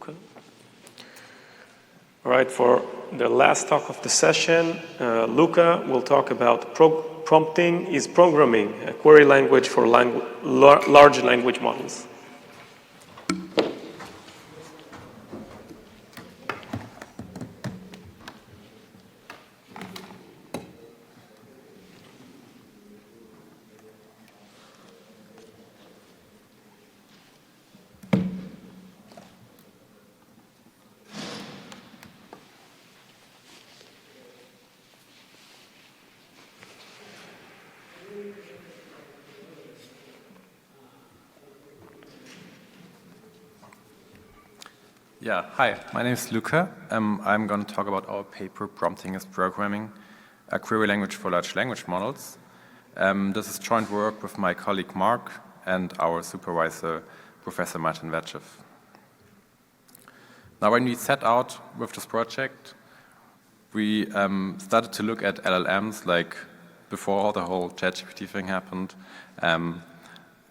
Luca. All right, for the last talk of the session, Luca will talk about prompting is programming, a query language for large language models. Yeah, hi, my name is Luca. I'm going to talk about our paper, Prompting is Programming, a query language for large language models. This is joint work with my colleague Marc and our supervisor, Professor Martin Vechev. Now, when we set out with this project, we started to look at LLMs like before the whole ChatGPT thing happened.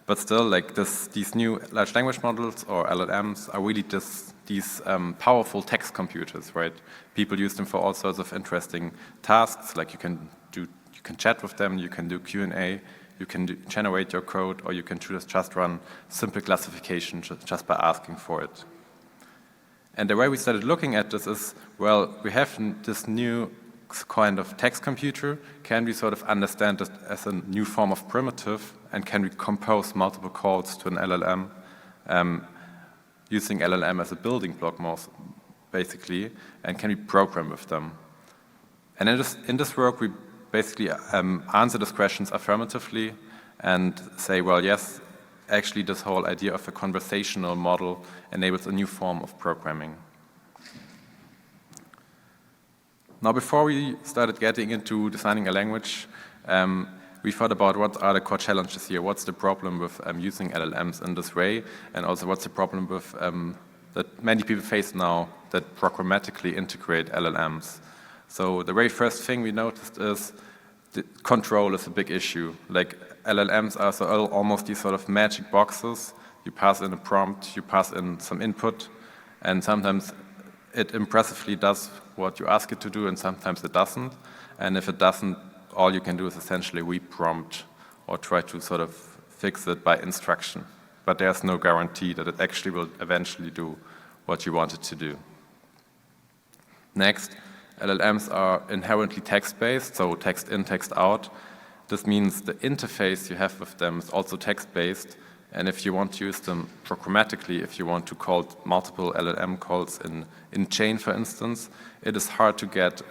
But still, like these new large language models or LLMs are really just these powerful text computers, right? People use them for all sorts of interesting tasks. Like you can chat with them, you can do Q&A, you can generate your code, or you can just run simple classification just by asking for it. And the way we started looking at this is, well, we have this new kind of text computer. Can we sort of understand this as a new form of primitive, and can we compose multiple calls to an LLM using LLM as a building block, basically, and can we program with them? And in this work, we basically answer these questions affirmatively and say, well, yes, actually this whole idea of a conversational model enables a new form of programming. Now, before we started getting into designing a language, we thought about what are the core challenges here, what's the problem with using LLMs in this way, and also what's the problem with that many people face now that programmatically integrate LLMs. So the very first thing we noticed is the control is a big issue. Like LLMs are almost these sort of magic boxes. You pass in a prompt, you pass in some input, and sometimes it impressively does what you ask it to do, and sometimes it doesn't. And if it doesn't, all you can do is essentially re-prompt or try to sort of fix it by instruction. But there's no guarantee that it actually will eventually do what you want it to do. Next, LLMs are inherently text-based, so text in, text out. This means the interface you have with them is also text-based, and if you want to use them programmatically, if you want to call multiple LLM calls in chain, for instance, it is hard to get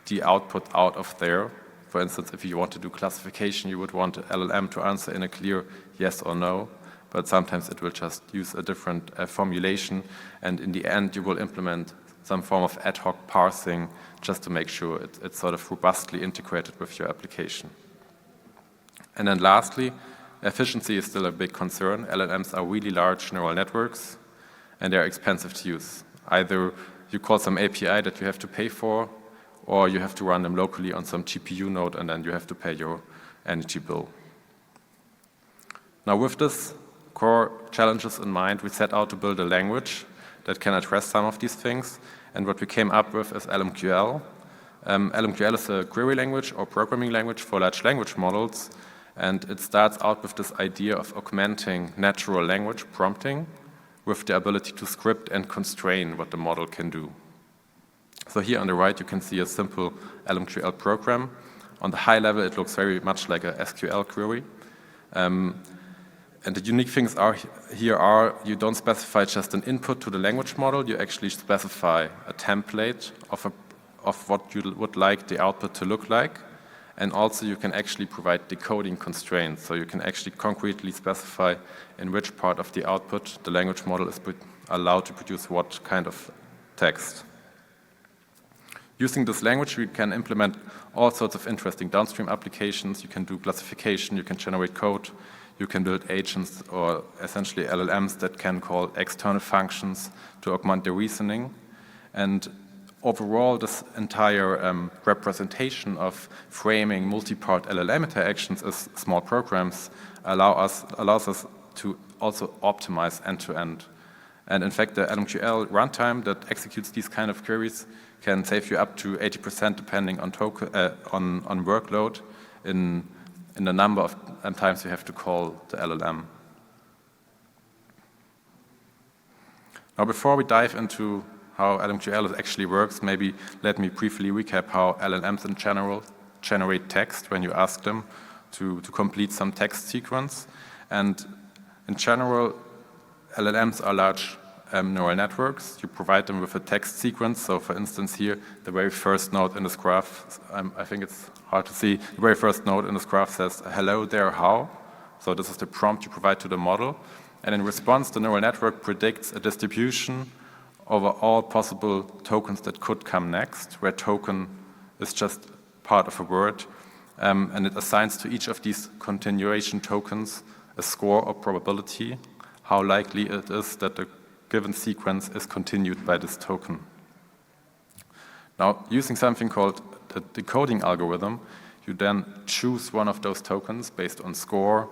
the output out of there. For instance, if you want to do classification, you would want the LLM to answer in a clear yes or no, but sometimes it will just use a different formulation, and in the end you will implement some form of ad hoc parsing just to make sure it's sort of robustly integrated with your application. And then lastly, efficiency is still a big concern. LLMs are really large neural networks, and they're expensive to use. Either you call some API that you have to pay for, or you have to run them locally on some GPU node, and then you have to pay your energy bill. Now, with this core challenges in mind, we set out to build a language that can address some of these things, and what we came up with is LMQL. LMQL is a query language or programming language for large language models, and it starts out with this idea of augmenting natural language prompting with the ability to script and constrain what the model can do. So here on the right, you can see a simple LMQL program. On the high level, it looks very much like a SQL query. And the unique things here are you don't specify just an input to the language model, you actually specify a template of what you would like the output to look like. And also you can actually provide decoding constraints. So you can actually concretely specify in which part of the output the language model is allowed to produce what kind of text. Using this language, we can implement all sorts of interesting downstream applications. You can do classification, you can generate code, you can build agents or essentially LLMs that can call external functions to augment the reasoning. And overall, this entire representation of framing multi-part LLM interactions as small programs allows us to also optimize end-to-end. And in fact, the LMQL runtime that executes these kind of queries can save you up to 80% depending on workload in the number of times you have to call the LLM. Now, before we dive into how LMQL actually works, maybe let me briefly recap how LLMs in general generate text when you ask them to complete some text sequence. And in general, LLMs are large neural networks. You provide them with a text sequence. So for instance here, the very first node in this graph, I think it's hard to see, the very first node in this graph says, hello there, how? So this is the prompt you provide to the model. And in response, the neural network predicts a distribution over all possible tokens that could come next, where token is just part of a word. And it assigns to each of these continuation tokens a score or probability, how likely it is that the given sequence is continued by this token. Now, using something called the decoding algorithm, you then choose one of those tokens based on score.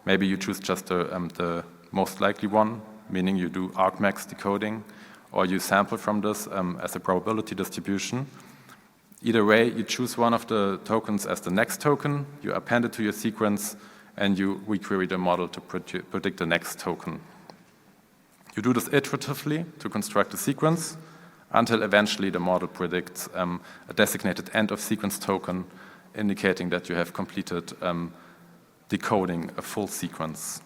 Maybe you choose just the most likely one, meaning you do argmax decoding, or you sample from this as a probability distribution. Either way, you choose one of the tokens as the next token, you append it to your sequence, and you requery the model to predict the next token. You do this iteratively to construct a sequence until eventually the model predicts a designated end of sequence token, indicating that you have completed decoding a full sequence.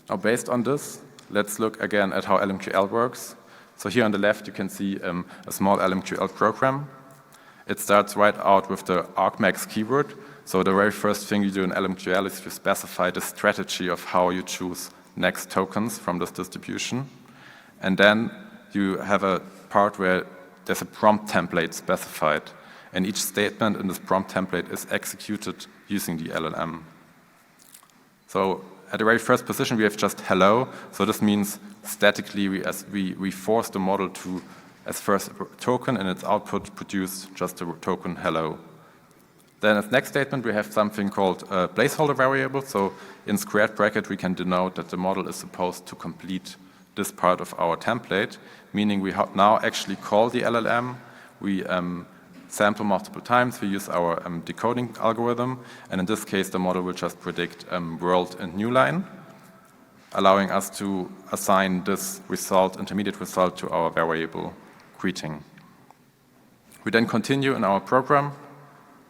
Now, based on this, let's look again at how LMQL works. So here on the left, you can see a small LMQL program. It starts right out with the argmax keyword. So the very first thing you do in LMQL is you specify the strategy of how you choose next tokens from this distribution. And then you have a part where there's a prompt template specified. And each statement in this prompt template is executed using the LLM. So at the very first position, we have just hello. So this means statically we force the model to, as first token in its output, produce just a token hello. Then as next statement, we have something called a placeholder variable. So in squared bracket, we can denote that the model is supposed to complete this part of our template, meaning we now actually call the LLM. We sample multiple times. We use our decoding algorithm. And in this case, the model will just predict world and new line, allowing us to assign this result, intermediate result, to our variable greeting. We then continue in our program.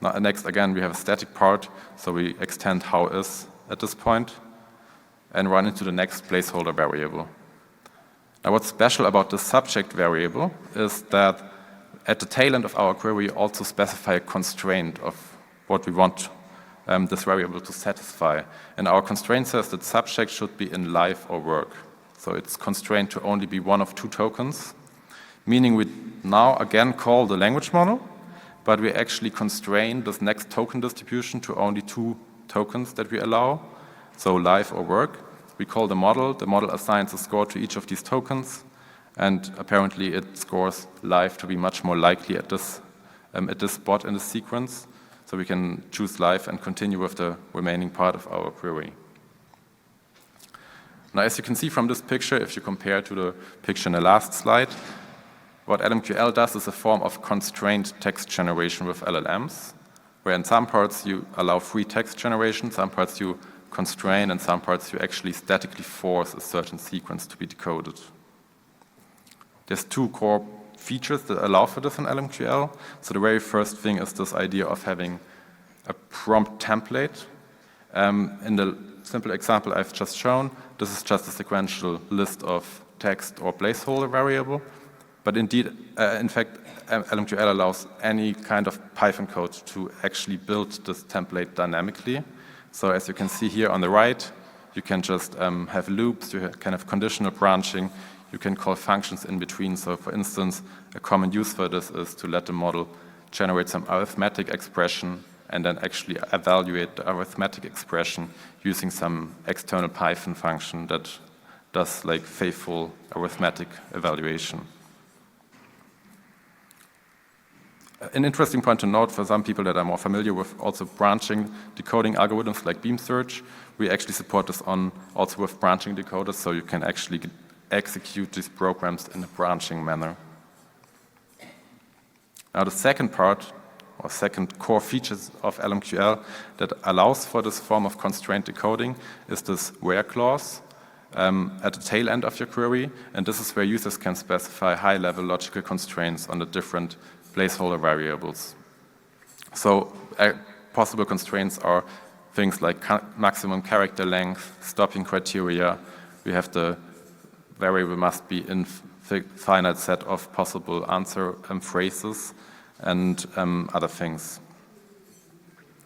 Now, next, again, we have a static part, so we extend how is at this point and run into the next placeholder variable. Now, what's special about the subject variable is that at the tail end of our query, we also specify a constraint of what we want this variable to satisfy. And our constraint says that subject should be in life or work. So it's constrained to only be one of two tokens, meaning we now again call the language model, but we actually constrain this next token distribution to only two tokens that we allow, so life or work. We call the model assigns a score to each of these tokens, and apparently it scores life to be much more likely at this spot in the sequence, so we can choose life and continue with the remaining part of our query. Now, as you can see from this picture, if you compare to the picture in the last slide, what LMQL does is a form of constrained text generation with LLMs, where in some parts you allow free text generation, some parts you constrain, and some parts you actually statically force a certain sequence to be decoded. There's two core features that allow for this in LMQL. So the very first thing is this idea of having a prompt template. In the simple example I've just shown, this is just a sequential list of text or placeholder variable. But indeed, in fact, LMQL allows any kind of Python code to actually build this template dynamically. So as you can see here on the right, you can just have loops, you can have conditional branching, you can call functions in between. So for instance, a common use for this is to let the model generate some arithmetic expression and then actually evaluate the arithmetic expression using some external Python function that does like faithful arithmetic evaluation. An interesting point to note for some people that are more familiar with also branching decoding algorithms like beam search, we actually support this on also with branching decoders, so you can actually execute these programs in a branching manner. Now the second part, or second core features of LMQL that allows for this form of constraint decoding is this where clause at the tail end of your query, and this is where users can specify high-level logical constraints on the different placeholder variables. So possible constraints are things like maximum character length, stopping criteria. We have the variable must be in finite set of possible answer phrases and other things.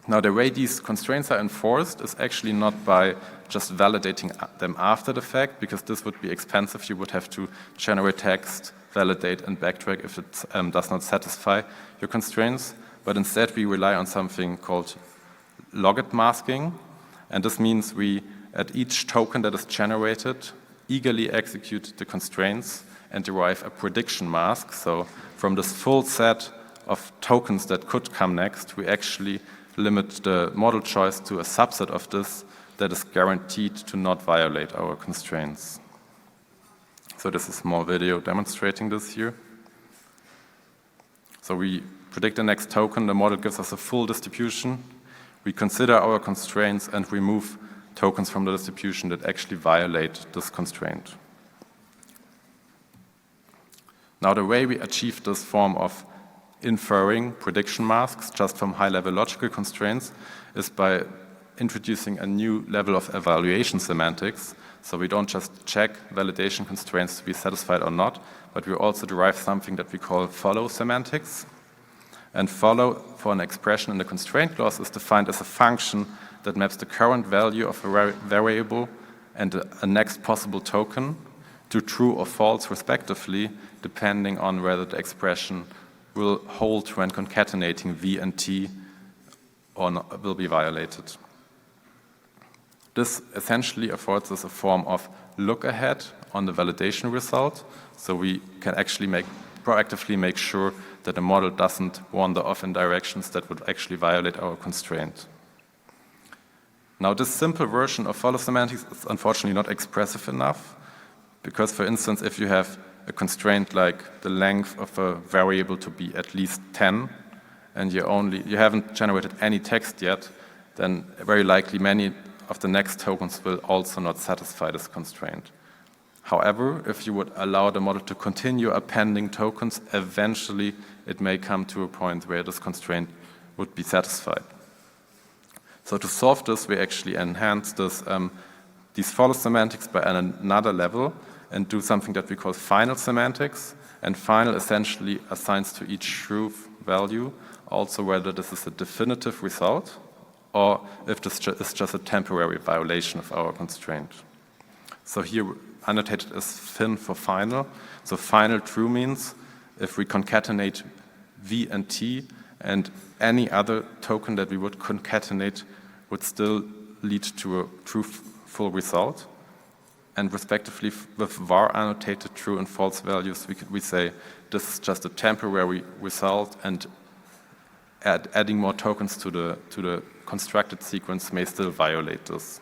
Now the way these constraints are enforced is actually not by just validating them after the fact, because this would be expensive. You would have to generate text, validate and backtrack if it does not satisfy your constraints, but instead we rely on something called logit masking, and this means we, at each token that is generated, eagerly execute the constraints and derive a prediction mask. So from this full set of tokens that could come next, we actually limit the model choice to a subset of this that is guaranteed to not violate our constraints. So this is a small video demonstrating this here. So we predict the next token, the model gives us a full distribution. We consider our constraints and remove tokens from the distribution that actually violate this constraint. Now the way we achieve this form of inferring prediction masks just from high-level logical constraints is by introducing a new level of evaluation semantics. So we don't just check validation constraints to be satisfied or not, but we also derive something that we call follow semantics. And follow for an expression in the constraint clause is defined as a function that maps the current value of a variable and a next possible token to true or false respectively, depending on whether the expression will hold when concatenating v and t or not, will be violated. This essentially affords us a form of look ahead on the validation result, so we can actually proactively make sure that the model doesn't wander off in directions that would actually violate our constraint. Now, this simple version of follow semantics is unfortunately not expressive enough, because, for instance, if you have a constraint like the length of a variable to be at least 10, and you haven't generated any text yet, then very likely many of the next tokens will also not satisfy this constraint. However, if you would allow the model to continue appending tokens, eventually it may come to a point where this constraint would be satisfied. So to solve this, we actually enhance these follow semantics by another level and do something that we call final semantics. And final essentially assigns to each truth value also whether this is a definitive result or if this is just a temporary violation of our constraint. So here annotated as fin for final. So final true means if we concatenate v and t and any other token that we would concatenate would still lead to a truthful result. And respectively with var annotated true and false values, we say this is just a temporary result, and adding more tokens to the constructed sequence may still violate this.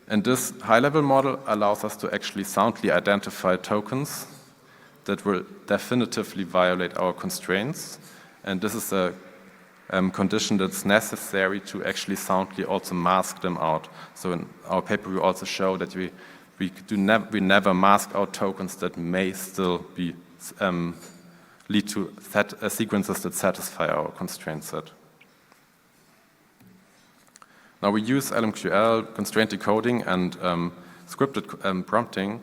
And this high-level model allows us to actually soundly identify tokens that will definitively violate our constraints. And this is a condition that's necessary to actually soundly also mask them out. So in our paper, we also show that we never mask out tokens that may still be lead to sequences that satisfy our constraint set. Now we use LMQL, constraint decoding, and scripted prompting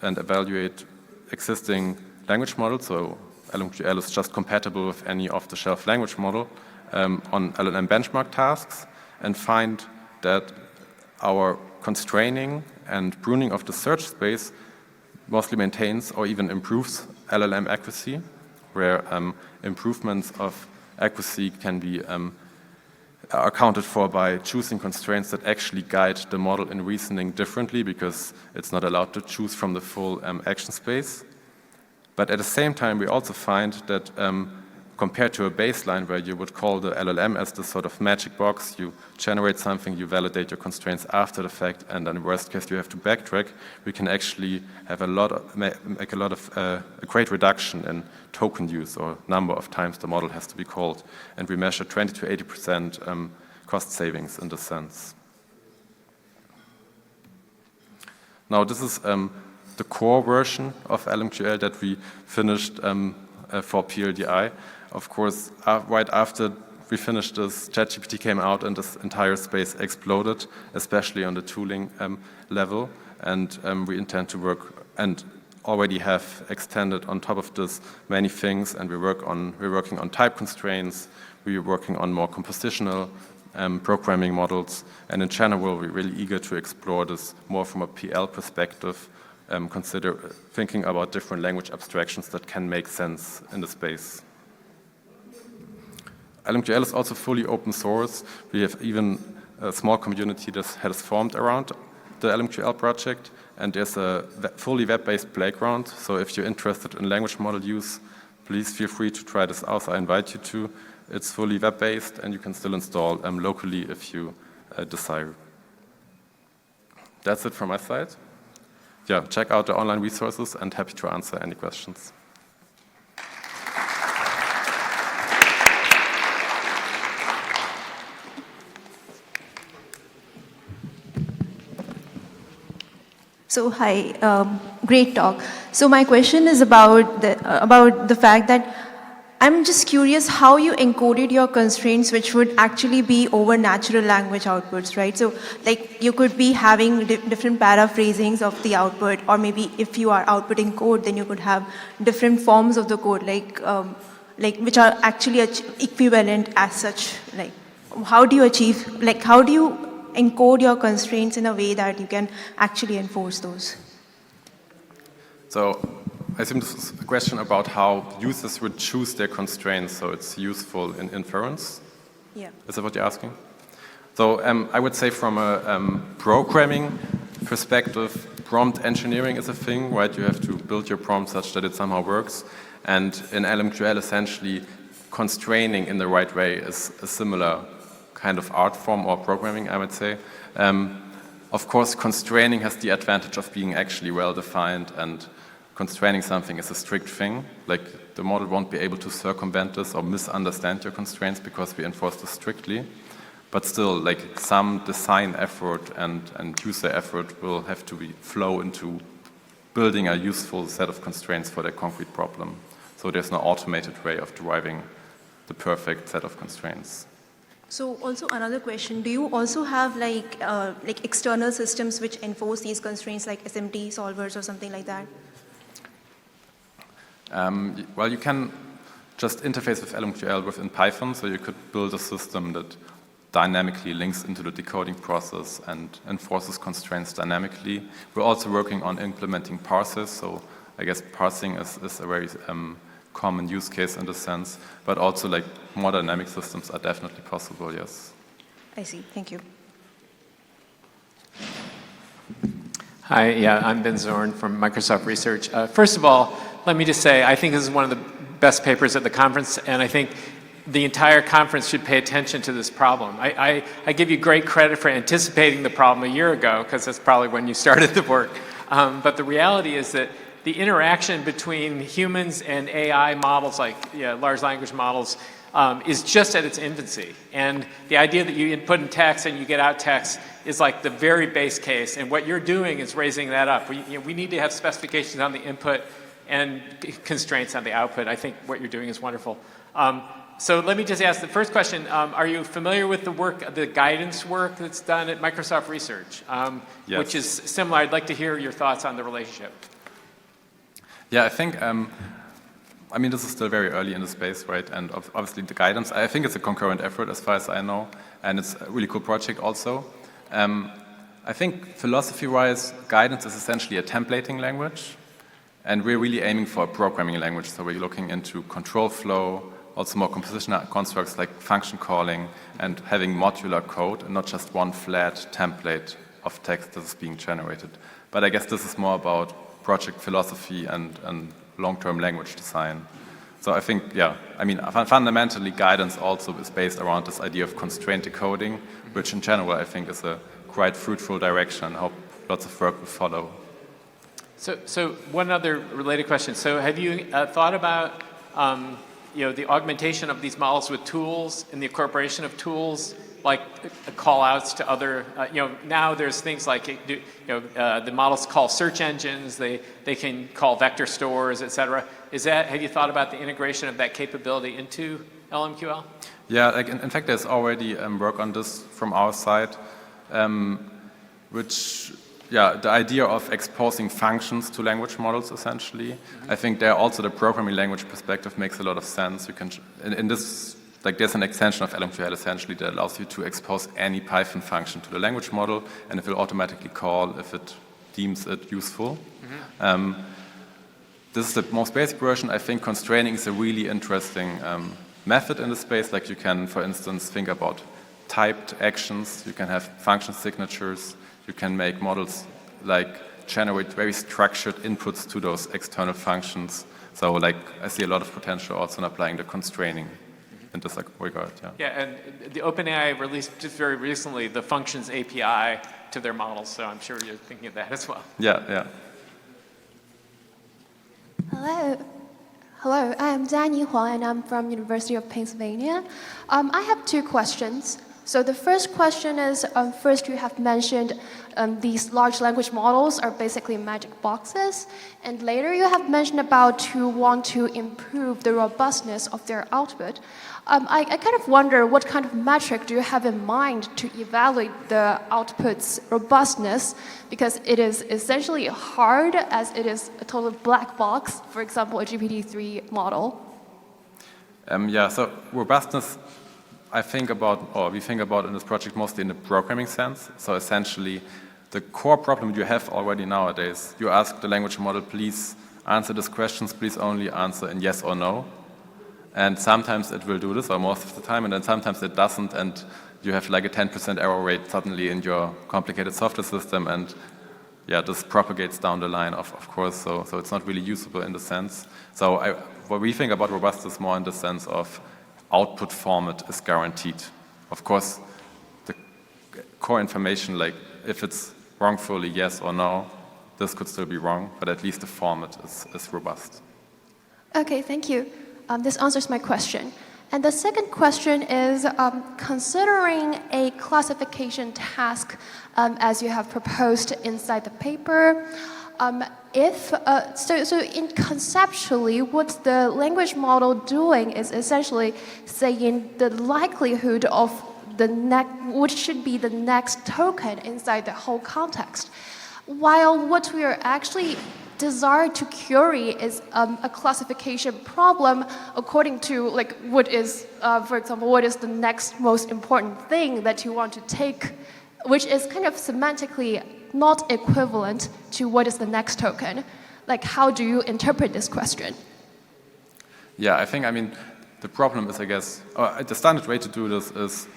and evaluate existing language models. So LMQL is just compatible with any off-the-shelf language model on LLM benchmark tasks, and find that our constraining and pruning of the search space mostly maintains or even improves LLM accuracy, where improvements of accuracy can be accounted for by choosing constraints that actually guide the model in reasoning differently, because it's not allowed to choose from the full action space. But at the same time, we also find that compared to a baseline where you would call the LLM as this sort of magic box, you generate something, you validate your constraints after the fact, and in worst case you have to backtrack, we can actually have a great reduction in token use or number of times the model has to be called, and we measure 20 to 80% cost savings in this sense. Now this is the core version of LMQL that we finished for PLDI. Of course, right after we finished this, ChatGPT came out and this entire space exploded, especially on the tooling level. And we intend to work and already have extended on top of this many things. And we're working on type constraints. We're working on more compositional programming models. And in general, we're really eager to explore this more from a PL perspective, thinking about different language abstractions that can make sense in the space. LMQL is also fully open source. We have even a small community that has formed around the LMQL project, and there's a fully web-based playground. So if you're interested in language model use, please feel free to try this out. I invite you to. It's fully web-based, and you can still install locally if you desire. That's it from my side. Yeah, check out the online resources, and happy to answer any questions. So hi, great talk. So my question is about the fact that I'm just curious how you encoded your constraints, which would actually be over natural language outputs, right? So like you could be having different paraphrasings of the output, or maybe if you are outputting code, then you could have different forms of the code, like which are actually equivalent as such. Like how do you achieve, like how do you encode your constraints in a way that you can actually enforce those? So I think this is a question about how users would choose their constraints so it's useful in inference. Yeah. Is that what you're asking? So I would say from a programming perspective, prompt engineering is a thing, right? You have to build your prompt such that it somehow works. And in LMQL, essentially, constraining in the right way is a similar kind of art form or programming, I would say. Of course, constraining has the advantage of being actually well-defined, and constraining something is a strict thing. Like the model won't be able to circumvent this or misunderstand your constraints because we enforce this strictly. But still, like some design effort and user effort will have to flow into building a useful set of constraints for their concrete problem. So there's no automated way of deriving the perfect set of constraints. So also another question, do you also have like external systems which enforce these constraints, like SMT solvers or something like that? Well, you can just interface with LMQL within Python, so you could build a system that dynamically links into the decoding process and enforces constraints dynamically. We're also working on implementing parsers, so I guess parsing is a very common use case in this sense, but also like more dynamic systems are definitely possible, yes. I see, thank you. Hi, yeah, I'm Ben Zorn from Microsoft Research. First of all, let me just say, I think this is one of the best papers at the conference, and I think the entire conference should pay attention to this problem. I give you great credit for anticipating the problem a year ago, because that's probably when you started the work. But the reality is that the interaction between humans and AI models, like large language models, is just at its infancy. And the idea that you input in text and you get out text is like the very base case. And what you're doing is raising that up. We need to have specifications on the input and constraints on the output. I think what you're doing is wonderful. So let me just ask the first question. Are you familiar with the work, the guidance work that's done at Microsoft Research, yes. Which is similar? I'd like to hear your thoughts on the relationship. Yeah, I think, I mean, this is still very early in the space, right? And obviously the guidance, I think it's a concurrent effort as far as I know, and it's a really cool project also. I think philosophy-wise, guidance is essentially a templating language, and we're really aiming for a programming language. So we're looking into control flow, also more compositional constructs like function calling, and having modular code and not just one flat template of text that is being generated. But I guess this is more about project philosophy and long-term language design. So I think, yeah, I mean, fundamentally guidance also is based around this idea of constraint decoding, which in general I think is a quite fruitful direction. I hope lots of work will follow. So one other related question. So have you thought about the augmentation of these models with tools and the incorporation of tools like call outs to other, now there's things like, the models call search engines, they can call vector stores, et cetera. Have you thought about the integration of that capability into LMQL? Yeah, like in fact, there's already work on this from our side, which, yeah, the idea of exposing functions to language models, essentially. Mm-hmm. I think there also the programming language perspective makes a lot of sense. You can, in this, like there's an extension of LMQL essentially that allows you to expose any Python function to the language model, and it will automatically call if it deems it useful. Mm-hmm. This is the most basic version. I think constraining is a really interesting method in the space. Like you can, for instance, think about typed actions. You can have function signatures. You can make models like generate very structured inputs to those external functions. So like I see a lot of potential also in applying the constraining in this regard. Yeah. Yeah, and the OpenAI released just very recently the functions API to their models. So I'm sure you're thinking of that as well. Yeah, yeah. Hello, I'm Danny Huang, and I'm from University of Pennsylvania. I have two questions. So the first question is, first you have mentioned these large language models are basically magic boxes, and later you have mentioned about you want to improve the robustness of their output. I kind of wonder what kind of metric do you have in mind to evaluate the output's robustness, because it is essentially hard as it is a total black box, for example, a GPT-3 model. Yeah, so robustness, we think about in this project mostly in the programming sense. So essentially, the core problem you have already nowadays, you ask the language model, please answer these questions, please only answer in yes or no. And sometimes it will do this, or most of the time, and then sometimes it doesn't, and you have like a 10% error rate suddenly in your complicated software system, and yeah, this propagates down the line, of course, so it's not really usable in the sense. So what we think about robustness more in the sense of output format is guaranteed. Of course, the core information, like if it's wrongfully yes or no, this could still be wrong, but at least the format is robust. Okay, thank you. This answers my question. And the second question is, considering a classification task as you have proposed inside the paper, conceptually, what the language model doing is essentially saying the likelihood of which should be the next token inside the whole context. While what we are actually desire to query is a classification problem according to like what is, for example, what is the next most important thing that you want to take, which is kind of semantically not equivalent to what is the next token. Like, how do you interpret this question? Yeah, I mean, the problem is, I guess, the standard way to do this is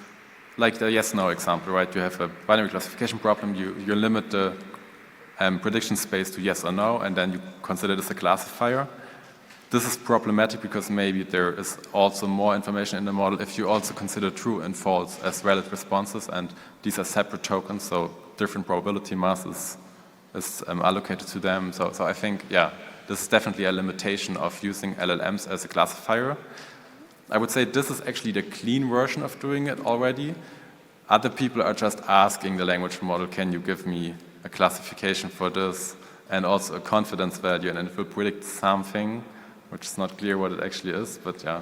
like the yes-no example, right? You have a binary classification problem, you limit the prediction space to yes or no, and then you consider this a classifier. This is problematic because maybe there is also more information in the model if you also consider true and false as valid responses, and these are separate tokens, so different probability mass is allocated to them. So I think, yeah, this is definitely a limitation of using LLMs as a classifier. I would say this is actually the clean version of doing it already. Other people are just asking the language model, can you give me a classification for this, and also a confidence value, and it will predict something, which is not clear what it actually is, but yeah.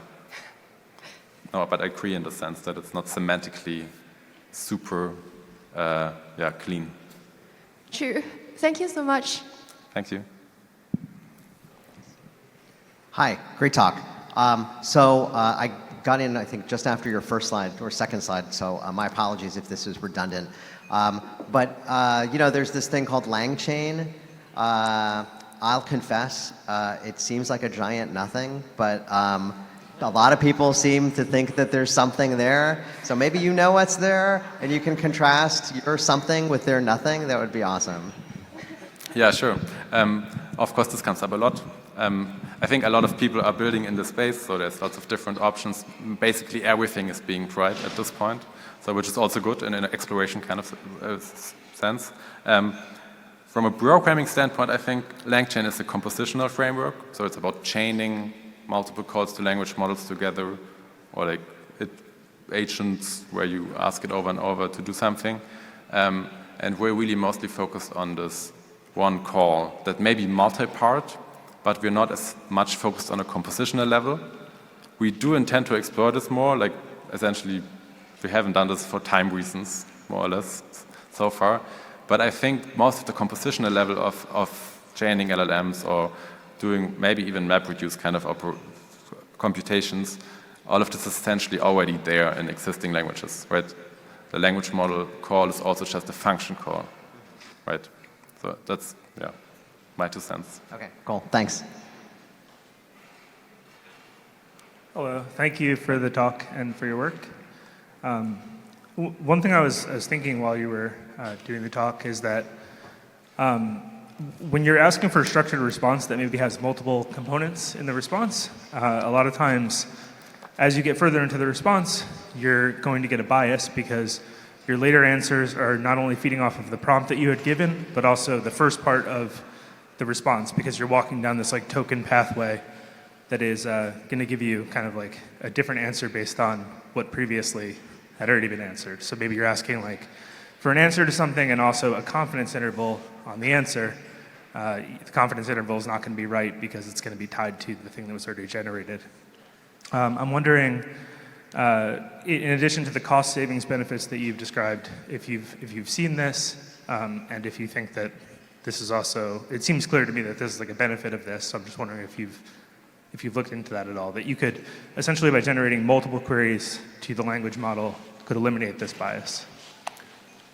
No, but I agree in the sense that it's not semantically super, clean. True. Thank you so much. Thank you. Hi, great talk. I got in, I think, just after your first slide, or second slide, so my apologies if this is redundant. There's this thing called LangChain. I'll confess, it seems like a giant nothing, but a lot of people seem to think that there's something there. So maybe you know what's there, and you can contrast your something with their nothing. That would be awesome. Yeah, sure. Of course, this comes up a lot. I think a lot of people are building in the space, so there's lots of different options. Basically, everything is being tried at this point, so which is also good in an exploration kind of sense. From a programming standpoint, I think LangChain is a compositional framework, so it's about chaining multiple calls to language models together, or like agents where you ask it over and over to do something. And we're really mostly focused on this one call that may be multi-part, but we're not as much focused on a compositional level. We do intend to explore this more, like essentially we haven't done this for time reasons, more or less, so far. But I think most of the compositional level of chaining LLMs or doing maybe even MapReduce kind of computations, all of this is essentially already there in existing languages, right? The language model call is also just a function call, right? So that's, yeah, my 2 cents. Okay, cool, thanks. Hello, thank you for the talk and for your work. One thing I was thinking while you were doing the talk is that when you're asking for a structured response that maybe has multiple components in the response, a lot of times as you get further into the response, you're going to get a bias because your later answers are not only feeding off of the prompt that you had given, but also the first part of the response, because you're walking down this like token pathway that is going to give you kind of like a different answer based on what previously had already been answered. So maybe you're asking like for an answer to something and also a confidence interval on the answer. The confidence interval is not going to be right because it's going to be tied to the thing that was already generated. I'm wondering, in addition to the cost savings benefits that you've described, if you've seen this, and if you think that this is also, it seems clear to me that this is like a benefit of this, so I'm just wondering if you've looked into that at all, that you could, essentially by generating multiple queries to the language model, could eliminate this bias.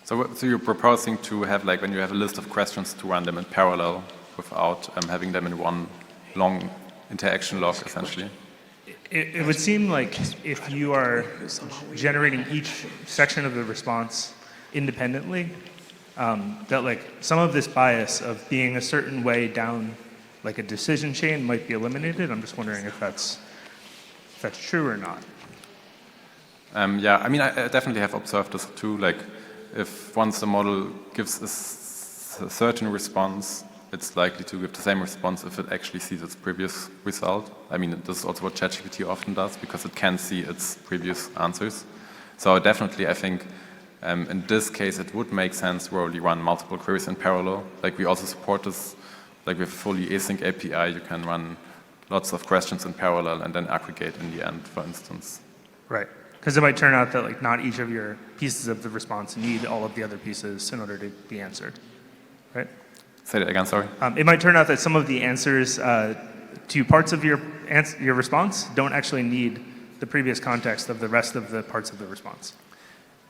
So you're proposing to have, like, when you have a list of questions, to run them in parallel without having them in one long interaction log, essentially? It would seem like if you are generating each section of the response independently, that like some of this bias of being a certain way down like a decision chain might be eliminated. I'm just wondering if that's true or not. Yeah, I mean, I definitely have observed this too. Like, if once the model gives a certain response, it's likely to give the same response if it actually sees its previous result. I mean, this is also what ChatGPT often does because it can see its previous answers. So definitely, I think in this case, it would make sense to probably run multiple queries in parallel. Like, we also support this. Like, with a fully async API, you can run lots of questions in parallel and then aggregate in the end, for instance. Right. Because it might turn out that like not each of your pieces of the response need all of the other pieces in order to be answered, right? Say that again, sorry. It might turn out that some of the answers to parts of your response don't actually need the previous context of the rest of the parts of the response.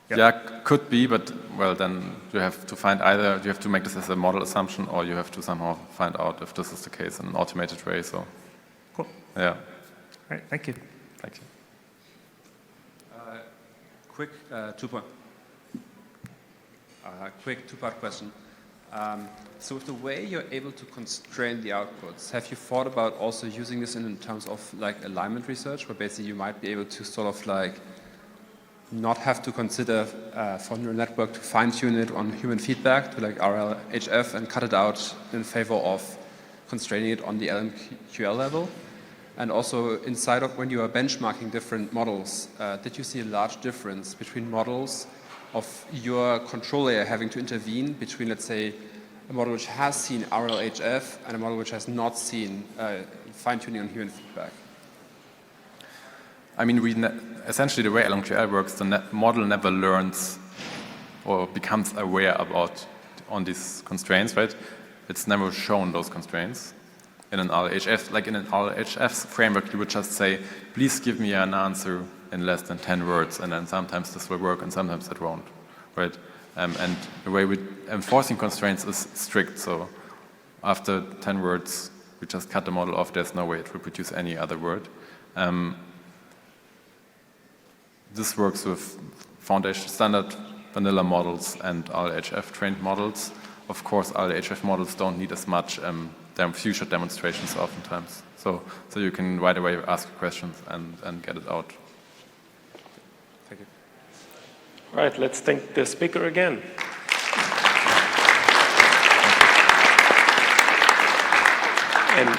Yep. Yeah, could be, but well, then you have to find either you have to make this as a model assumption, or you have to somehow find out if this is the case in an automated way. So, cool. Yeah. All right. Thank you. Thank you. Quick two-part question. So with the way you're able to constrain the outputs, have you thought about also using this in terms of like alignment research, where basically you might be able to sort of like not have to consider for neural network to fine-tune it on human feedback to like RLHF and cut it out in favor of constraining it on the LMQL level? And also inside of when you are benchmarking different models, did you see a large difference between models of your control layer having to intervene between, let's say, a model which has seen RLHF and a model which has not seen fine-tuning on human feedback? I mean, essentially the way LMQL works, the model never learns or becomes aware about on these constraints, right? It's never shown those constraints. In an RLHF, like in an RLHF framework, you would just say, please give me an answer in less than 10 words, and then sometimes this will work and sometimes it won't, right? And the way we're enforcing constraints is strict, so after 10 words, we just cut the model off, there's no way it will produce any other word. This works with foundation standard vanilla models and RLHF trained models. Of course, RLHF models don't need as much future demonstrations oftentimes. So you can right away ask questions and get it out. Thank you. All right, let's thank the speaker again. And